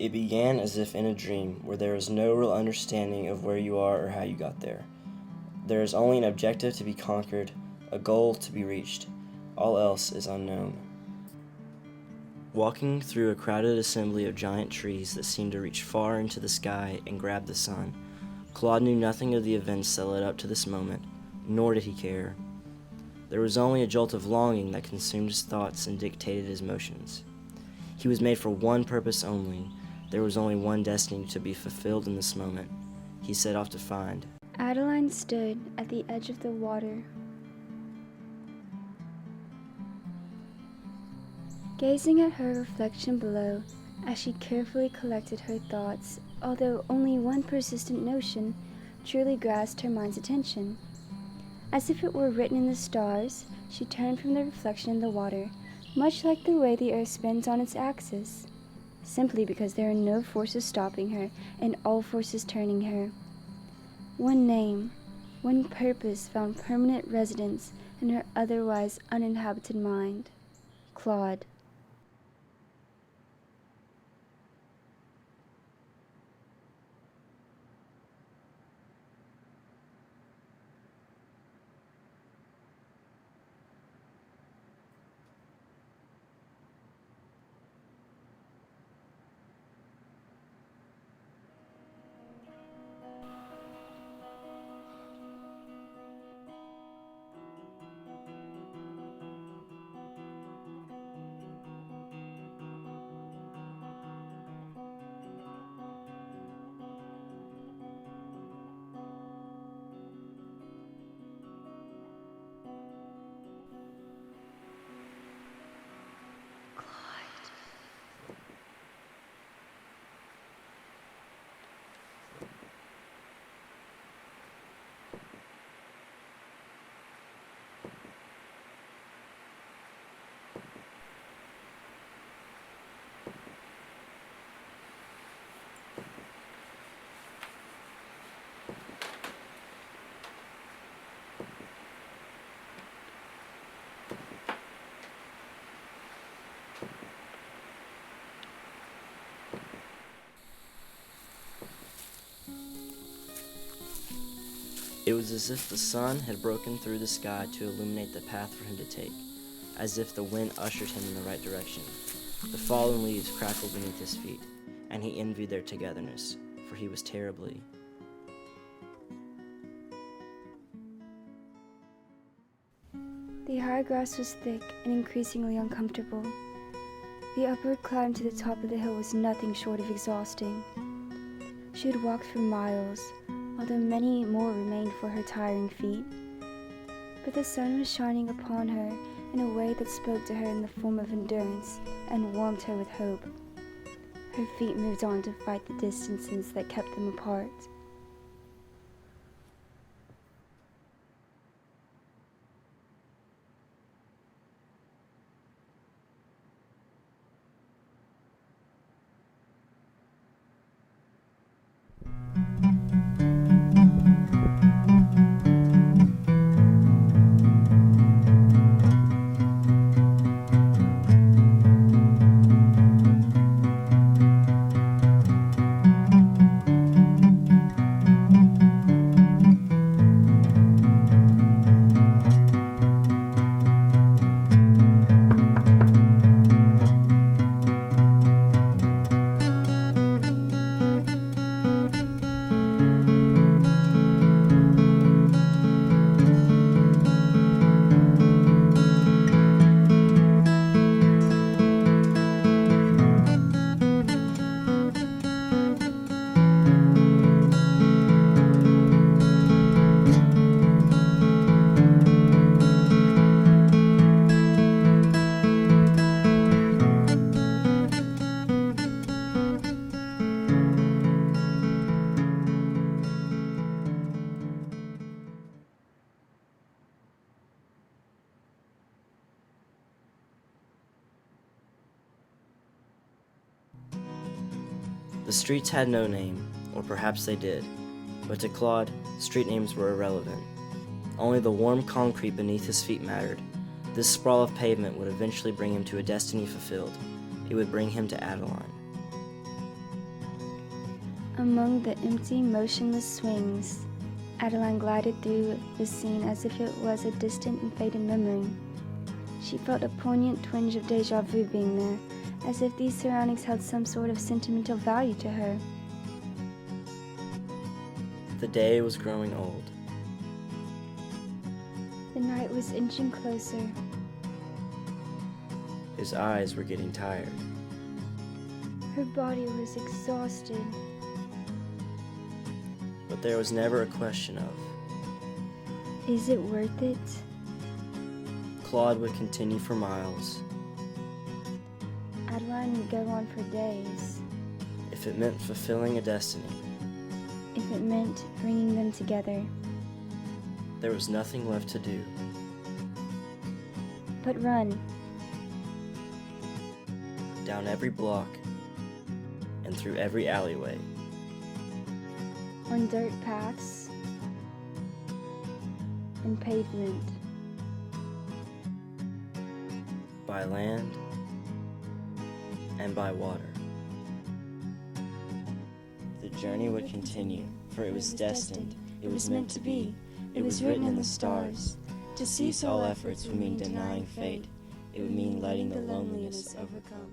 It began as if in a dream, where there is no real understanding of where you are or how you got there. There is only an objective to be conquered, a goal to be reached. All else is unknown. Walking through a crowded assembly of giant trees that seemed to reach far into the sky and grab the sun, Claude knew nothing of the events that led up to this moment, nor did he care. There was only a jolt of longing that consumed his thoughts and dictated his motions. He was made for one purpose only. There was only one destiny to be fulfilled in this moment. He set off to find. Adeline stood at the edge of the water, gazing at her reflection below as she carefully collected her thoughts, although only one persistent notion truly grasped her mind's attention. As if it were written in the stars, she turned from the reflection in the water, much like the way the earth spins on its axis, simply because there are no forces stopping her and all forces turning her. One name, one purpose found permanent residence in her otherwise uninhabited mind: Claude. It was as if the sun had broken through the sky to illuminate the path for him to take, as if the wind ushered him in the right direction. The fallen leaves crackled beneath his feet, and he envied their togetherness, for he was terribly. The high grass was thick and increasingly uncomfortable. The upward climb to the top of the hill was nothing short of exhausting. She had walked for miles, although many more remained for her tiring feet. But the sun was shining upon her in a way that spoke to her in the form of endurance and warmed her with hope. Her feet moved on to fight the distances that kept them apart. The streets had no name, or perhaps they did, but to Claude, street names were irrelevant. Only the warm concrete beneath his feet mattered. This sprawl of pavement would eventually bring him to a destiny fulfilled. It would bring him to Adeline. Among the empty, motionless swings, Adeline glided through the scene as if it was a distant and faded memory. She felt a poignant twinge of déjà vu being there, as if these surroundings held some sort of sentimental value to her. The day was growing old. The night was inching closer. His eyes were getting tired. Her body was exhausted. But there was never a question of, is it worth it? Claude would continue for miles. Adeline would go on for days. If it meant fulfilling a destiny, if it meant bringing them together. There was nothing left to do. But run. Down every block and through every alleyway. On dirt paths and pavement. By land and by water. The journey would continue, for it was destined, it was meant to be, it was written in the stars. To cease all efforts would mean denying fate, it would mean letting the loneliness overcome.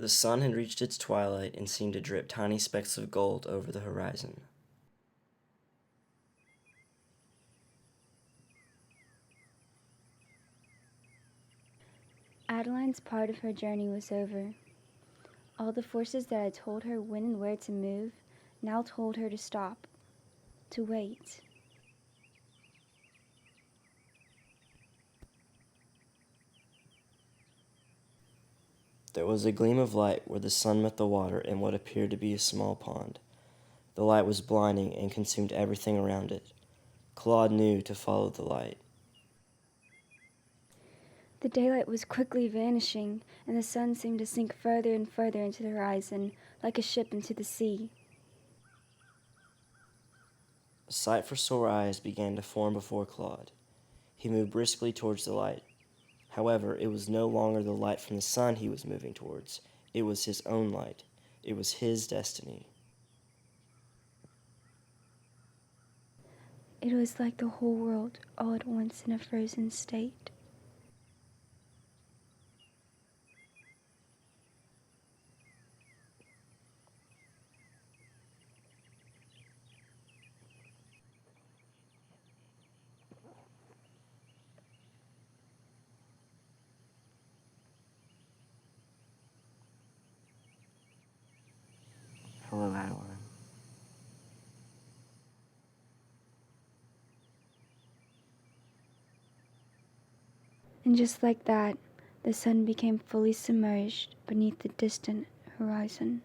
The sun had reached its twilight and seemed to drip tiny specks of gold over the horizon. Adeline's part of her journey was over. All the forces that had told her when and where to move now told her to stop, to wait. There was a gleam of light where the sun met the water in what appeared to be a small pond. The light was blinding and consumed everything around it. Claude knew to follow the light. The daylight was quickly vanishing, and the sun seemed to sink further and further into the horizon, like a ship into the sea. A sight for sore eyes began to form before Claude. He moved briskly towards the light. However, it was no longer the light from the sun he was moving towards. It was his own light. It was his destiny. It was like the whole world all at once in a frozen state. Hello, Adeline. And just like that, the sun became fully submerged beneath the distant horizon.